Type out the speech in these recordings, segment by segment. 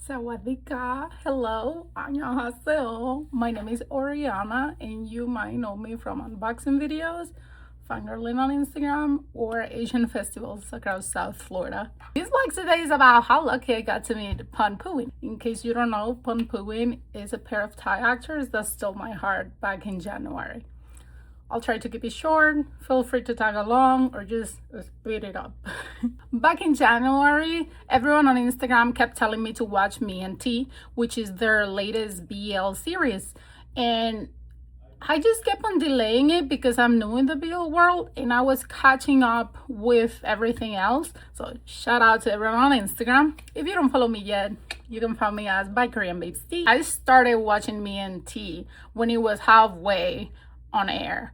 Sawadika, hello, annyeonghaseyo. My name is Oriana, and you might know me from unboxing videos, fangirling on Instagram, or Asian festivals across South Florida. This vlog today is about how lucky I got to meet PondPhuwin. In case you don't know, PondPhuwin is a pair of Thai actors that stole my heart back in January. I'll try to keep it short. Feel free to tag along or just speed it up. Back in January, everyone on Instagram kept telling me to watch Me and T, which is their latest BL series. And I just kept on delaying it because I'm new in the BL world and I was catching up with everything else. So shout out to everyone on Instagram. If you don't follow me yet, you can find me as by Korean Babes T. I started watching Me and T when it was halfway on air,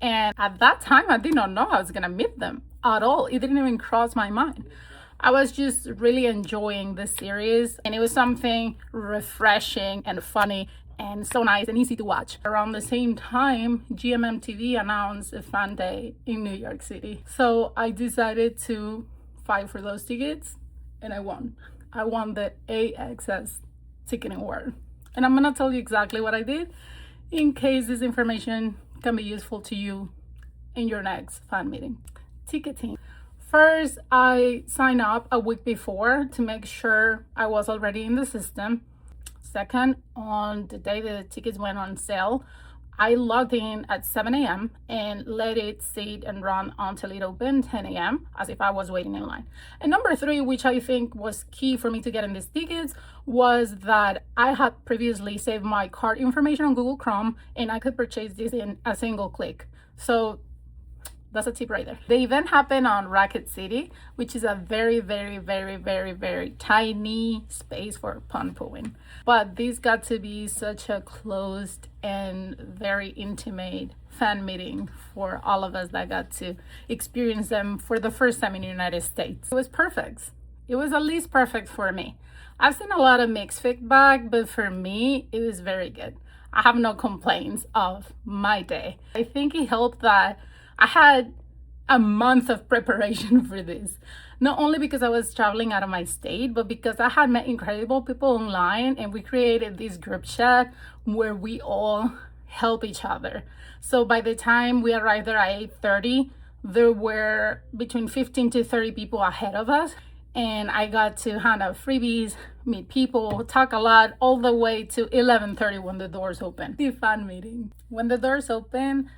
and at that time I did not know I was gonna meet them at all. It didn't even cross my mind. I was just really enjoying the series, and it was something refreshing and funny and so nice and easy to watch. Around the same time, GMMTV announced a fan day in New York City, so I decided to fight for those tickets, and I won the AXS ticketing award. And I'm gonna tell you exactly what I did in case this information can be useful to you in your next fan meeting. Ticketing. First, I signed up a week before to make sure I was already in the system. Second, on the day the tickets went on sale, I logged in at 7 a.m. and let it sit and run until it opened 10 a.m. as if I was waiting in line. And number three, which I think was key for me to get in these tickets, was that I had previously saved my card information on Google Chrome and I could purchase this in a single click. So that's a tip right there. The event happened on Racket City, which is a very tiny space for PondPhuwin. But this got to be such a closed and very intimate fan meeting for all of us that got to experience them for the first time in the United States. It was perfect. It was at least perfect for me. I've seen a lot of mixed feedback, but for me, it was very good. I have no complaints of my day. I think it helped that I had a month of preparation for this, not only because I was traveling out of my state, but because I had met incredible people online and we created this group chat where we all help each other. So by the time we arrived there at 8:30, there were between 15 to 30 people ahead of us, and I got to hand out freebies, meet people, talk a lot, all the way to 11:30 when the doors opened. The fan meeting. When the doors opened,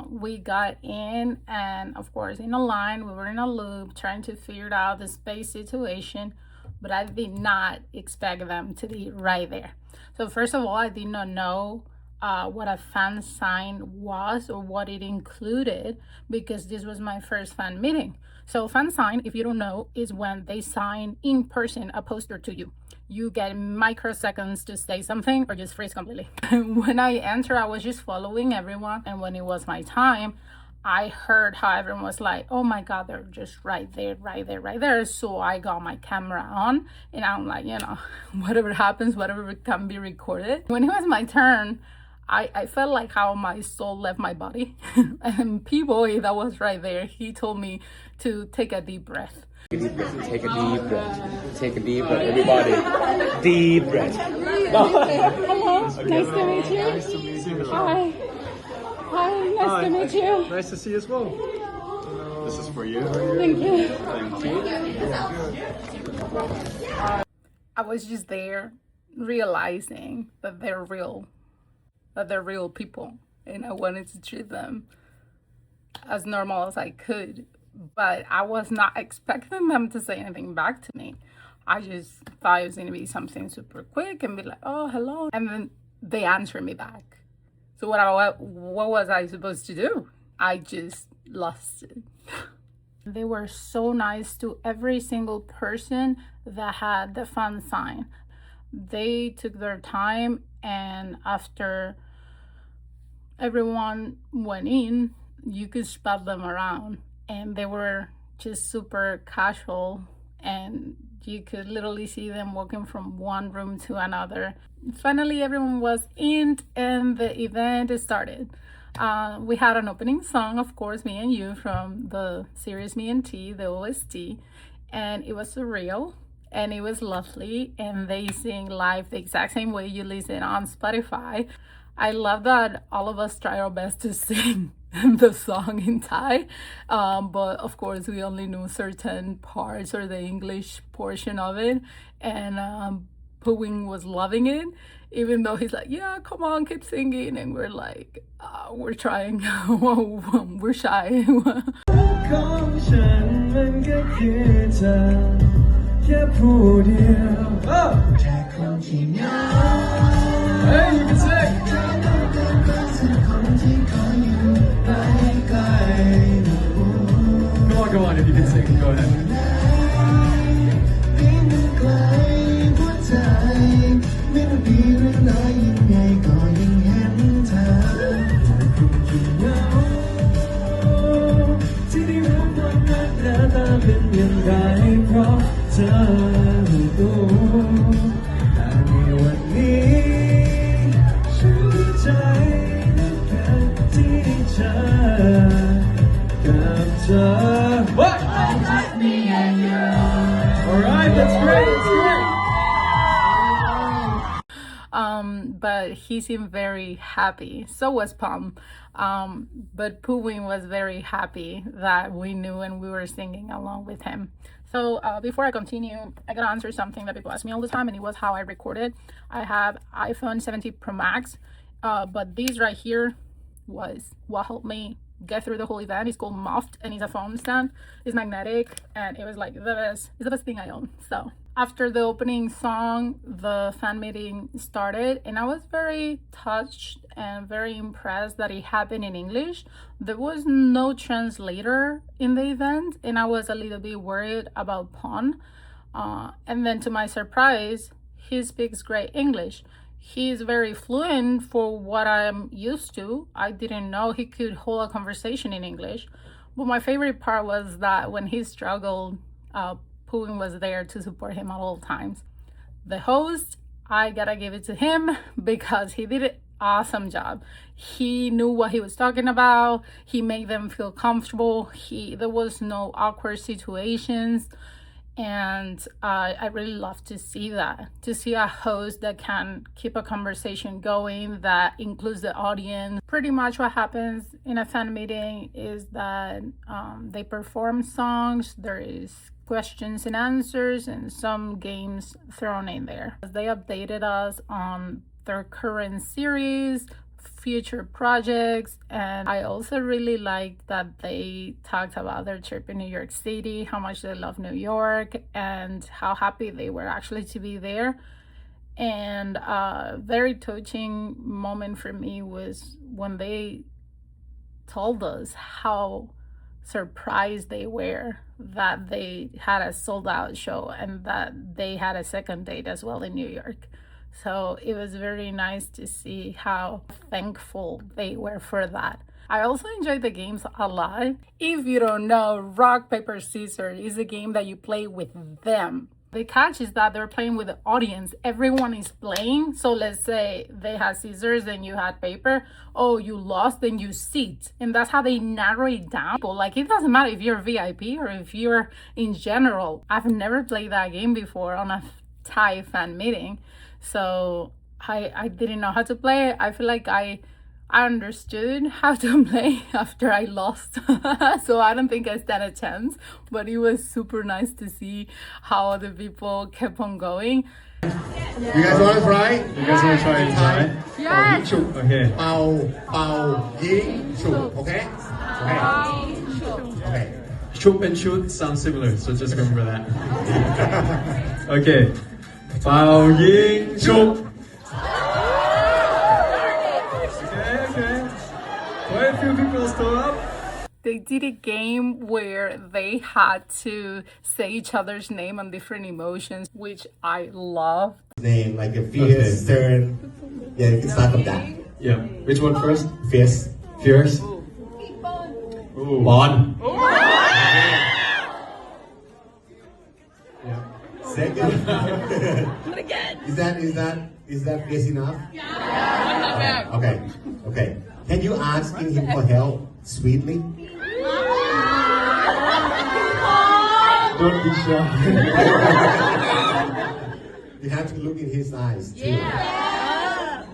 we got in, and of course in a line, we were in a loop trying to figure out the space situation, but I did not expect them to be right there. So first of all, I did not know what a fan sign was or what it included, because this was my first fan meeting. So fan sign, if you don't know, is when they sign in person a poster to you. You get microseconds to say something or just freeze completely. When I entered, I was just following everyone, and when it was my time, I heard how everyone was like, oh my god, they're just right there. So I got my camera on, and I'm like, whatever happens, whatever can be recorded. When it was my turn, I felt like how my soul left my body. And P-Boy that was right there, he told me to take a deep breath. Take a deep breath. Take a deep breath. Take a deep breath, everybody. Deep breath. Hello. Okay. Nice to meet you. Nice to meet you. Hi. Hi. Nice to meet you. Nice to see you as well. This is for you. Thank you. Thank you. I was just there realizing that they're real. That they're real people. And I wanted to treat them as normal as I could. But I was not expecting them to say anything back to me. I just thought it was going to be something super quick and be like, oh, hello. And then they answered me back. So what was I supposed to do? I just lost it. They were so nice to every single person that had the fan sign. They took their time, and after everyone went in, you could spot them around. And they were just super casual, and you could literally see them walking from one room to another. Finally, everyone was in, and the event started. We had an opening song, of course, Me and You, from the series Me and T, the OST, and it was surreal. and it was lovely, and they sing live the exact same way you listen on Spotify. I love that all of us try our best to sing the song in Thai, but of course we only knew certain parts or the English portion of it, and Phuwin was loving it, even though he's like, yeah, come on, keep singing, and we're like, we're trying. We're shy. Hey, you can sing. Go on, if you can sing, go ahead. What? Alright, that's great, that's great. But he seemed very happy. So was Pom. But Phuwin was very happy that we knew and we were singing along with him. So before I continue, I gotta answer something that people ask me all the time, and it was how I recorded. I have iPhone 17 Pro Max, but this right here was what helped me get through the whole event. It's called Moft, and it's a phone stand. It's magnetic, and it was like it's the best thing I own. So after the opening song, the fan meeting started, and I was very touched and very impressed that it happened in English. There was no translator in the event, and I was a little bit worried about Pond. And then to my surprise, he speaks great English. He's very fluent for what I'm used to. I didn't know he could hold a conversation in English. But my favorite part was that when he struggled, Phuwin was there to support him at all times. The host, I gotta give it to him because he did an awesome job. He knew what he was talking about. He made them feel comfortable. There was no awkward situations. And I really love to see that, to see a host that can keep a conversation going that includes the audience. Pretty much what happens in a fan meeting is that they perform songs, there is questions and answers, and some games thrown in there. They updated us on their current series, future projects, and I also really like that they talked about their trip in New York City, how much they love New York, and how happy they were actually to be there. And a very touching moment for me was when they told us how surprised they were that they had a sold-out show and that they had a second date as well in New York. So it was very nice to see how thankful they were for that. I also enjoyed the games a lot. If you don't know, rock, paper, scissors is a game that you play with them. The catch is that they're playing with the audience. Everyone is playing. So let's say they had scissors and you had paper. Oh, you lost, then you sit. And that's how they narrow it down. Like, it doesn't matter if you're VIP or if you're in general. I've never played that game before on a Thai fan meeting. So I didn't know how to play it. I feel like I understood how to play after I lost. So I don't think I stand a chance, but it was super nice to see how other people kept on going. You guys want to try? You guys want to try it? Try? Yes. Okay. Okay? Okay. Shoot and shoot sound similar, so just remember that. Okay. Pao Ying Shoot. Okay. Quite a few people stood up. They did a game where they had to say each other's name on different emotions, which I loved. Name like a fierce, stern. Yeah, you can start with that. Yeah. Which one first? Fierce. Fierce. Ooh. Pond. Yeah. Second. Is that fierce enough? Yeah. Okay. Can you asking him for help sweetly? Don't be shy. You have to look in his eyes too. Yeah.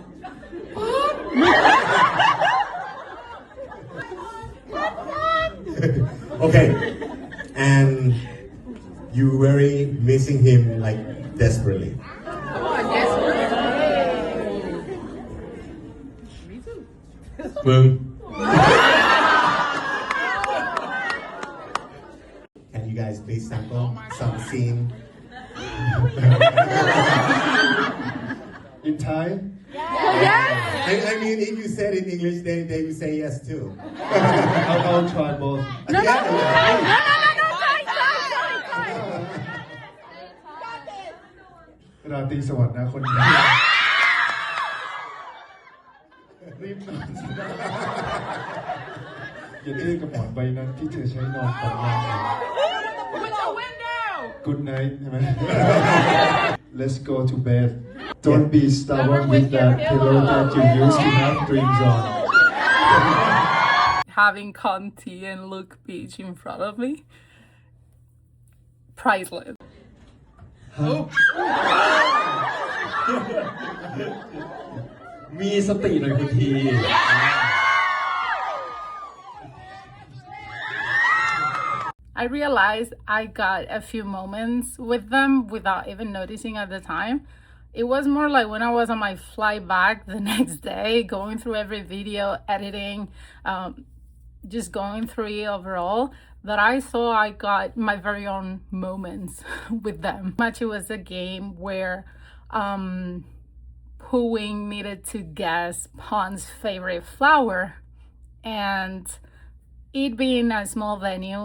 Okay. And you very missing him like desperately. Boom. Can you guys please sample some scene? In Thai? I mean, if you said in English, they will say yes too. I'll try both. Yeah. ราตรีสวัสดิ์นะคนนี้รีบนอนซะนะอย่าดื้อกับหมอนใบนั้นที่เธอใช้นอนก่อนนอน Good night ใช่ไหม Let's go to bed Don't be stubborn with that pillow that you used to have dreams on Having Conti and Luke Beach in front of me, priceless.มีสติหน่อยคุณที I realized I got a few moments with them without even noticing at the time. It was more like when I was on my flight back the next day, going through every video, editing, just going through it overall, that I saw I got my very own moments with them. Much it was a game where Phuwin needed to guess Pond's favorite flower, and it being a small venue,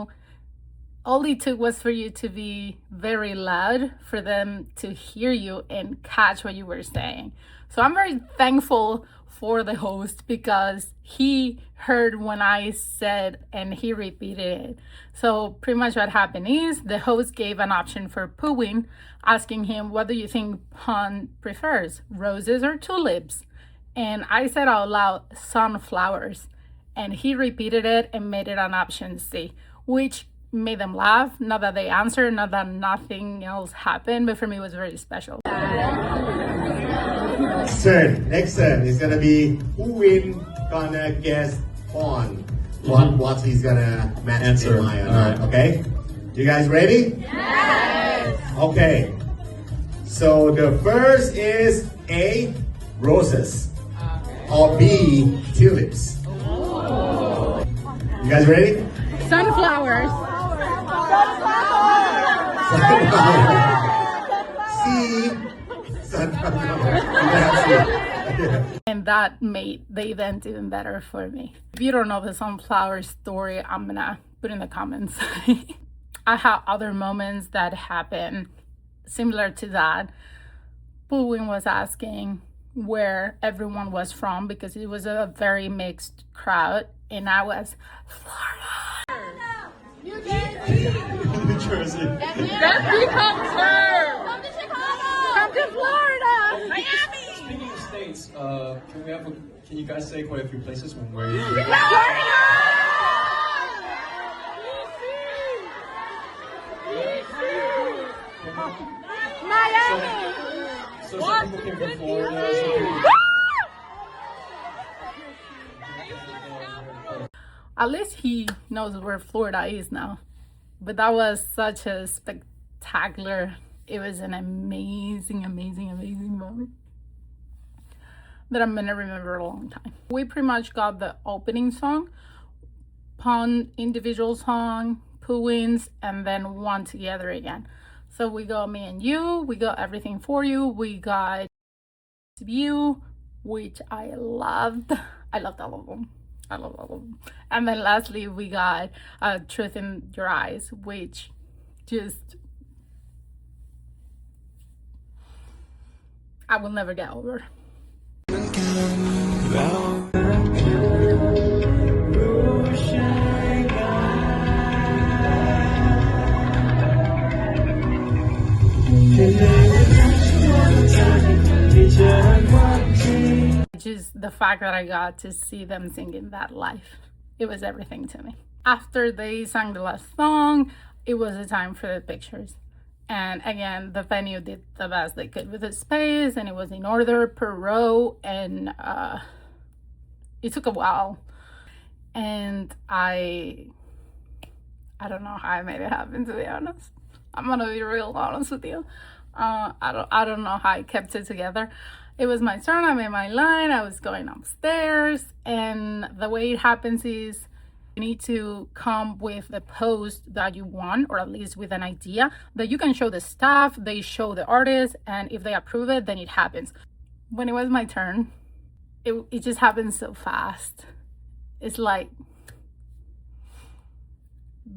all it took was for you to be very loud for them to hear you and catch what you were saying. So I'm very thankful for the host because he heard when I said and he repeated it. So pretty much what happened is the host gave an option for Phuwin, asking him, what do you think Pond prefers, roses or tulips? And I said out loud, sunflowers. And he repeated it and made it an option C, which made them laugh. Not that they answered, not that nothing else happened, but for me it was very special. Next turn is gonna be Phuwin gonna guess on what he's gonna match Answer. in my or not. Okay, you guys ready? Yes! Okay, so the first is A, roses, or B, tulips. You guys ready? Sunflowers. C, sunflower. And that made the event even better for me. If you don't know the sunflower story, I'm gonna put in the comments. I have other moments that happen similar to that. Phuwin was asking where everyone was from because it was a very mixed crowd, and I was Florida. New Jersey. That's confirmed. Come to Chicago. Come to Florida. Miami. Speaking of states, can you guys say quite a few places when we're Miami. So some people came from Florida, some people... At least he knows where Florida is now. But that was such a spectacular, it was an amazing moment that I'm gonna remember a long time. We pretty much got the opening song, Pond individual song, Phuwin's, and then one together again. So we got Me and You, we got Everything For You, we got You, which I loved. I loved all of them. I love all of them. And then lastly, we got Truth in Your Eyes, which just, I will never get over. Just the fact that I got to see them singing that live, it was everything to me. After they sang the last song, it was a time for the pictures. And again, the venue did the best they could with the space, and it was in order per row, and it took a while. And I don't know how I made it happen, to be honest. I'm gonna be real honest with you. I don't know how I kept it together. It was my turn, I made my line, I was going upstairs, and the way it happens is you need to come with the post that you want, or at least with an idea that you can show the staff, they show the artist, and if they approve it, then it happens. When it was my turn, it just happened so fast. It's like,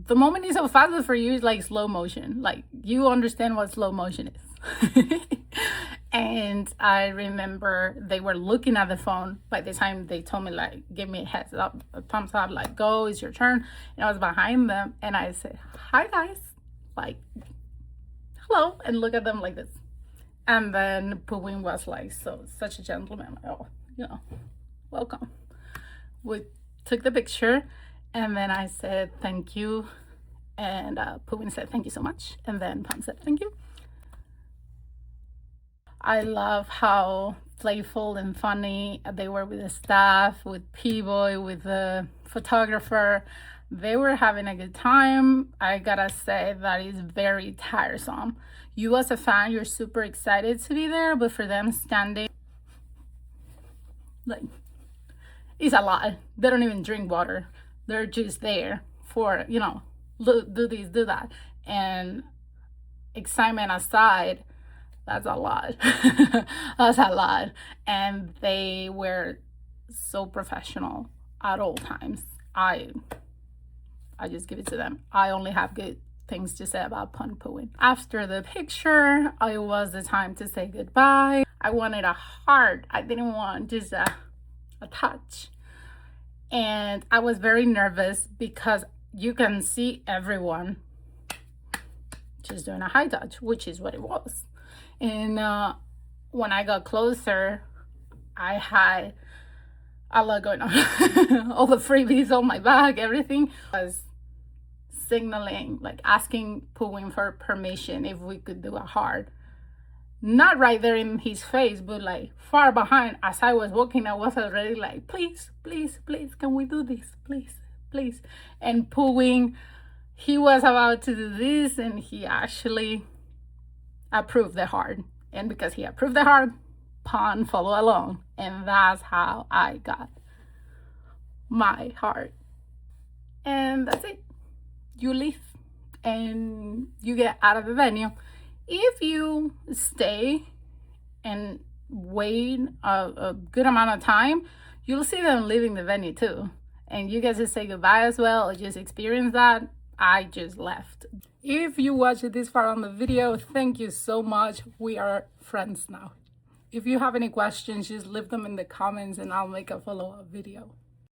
the moment is so fast, but for you, it's like slow motion. Like, you understand what slow motion is. And I remember they were looking at the phone by the time they told me, like, give me a heads up, a thumbs up, like, go, it's your turn. And I was behind them, and I said, hi guys, like, hello, and look at them like this. And then Phuwin was like, such a gentleman, like, oh, you know, welcome. We took the picture, and then I said thank you, and Phuwin said thank you so much, and then Pond said thank you. I love how playful and funny they were with the staff, with P-Boy, with the photographer. They were having a good time. I gotta say that is very tiresome. You as a fan, you're super excited to be there, but for them standing, like, it's a lot. They don't even drink water. They're just there for, you know, do this, do that. And excitement aside, that's a lot. That's a lot. And they were so professional at all times. I just give it to them. I only have good things to say about PondPhuwin. After the picture, it was the time to say goodbye. I wanted a heart. I didn't want just a touch. And I was very nervous because you can see everyone just doing a high touch, which is what it was. And when I got closer, I had a lot going on. All the freebies on my back, everything. I was signaling, like asking Phuwin for permission if we could do a heart. Not right there in his face, but like far behind. As I was walking, I was already like, please, please, please, can we do this? Please, please. And Phuwin, he was about to do this, and he actually approved the heart. And because he approved the heart, Pond followed along. And that's how I got my heart. And that's it. You leave and you get out of the venue. If you stay and wait a good amount of time, you'll see them leaving the venue too. And you get to say goodbye as well, or just experience that. I just left. If you watched this far on the video, thank you so much. We are friends now. If you have any questions, just leave them in the comments and I'll make a follow-up video.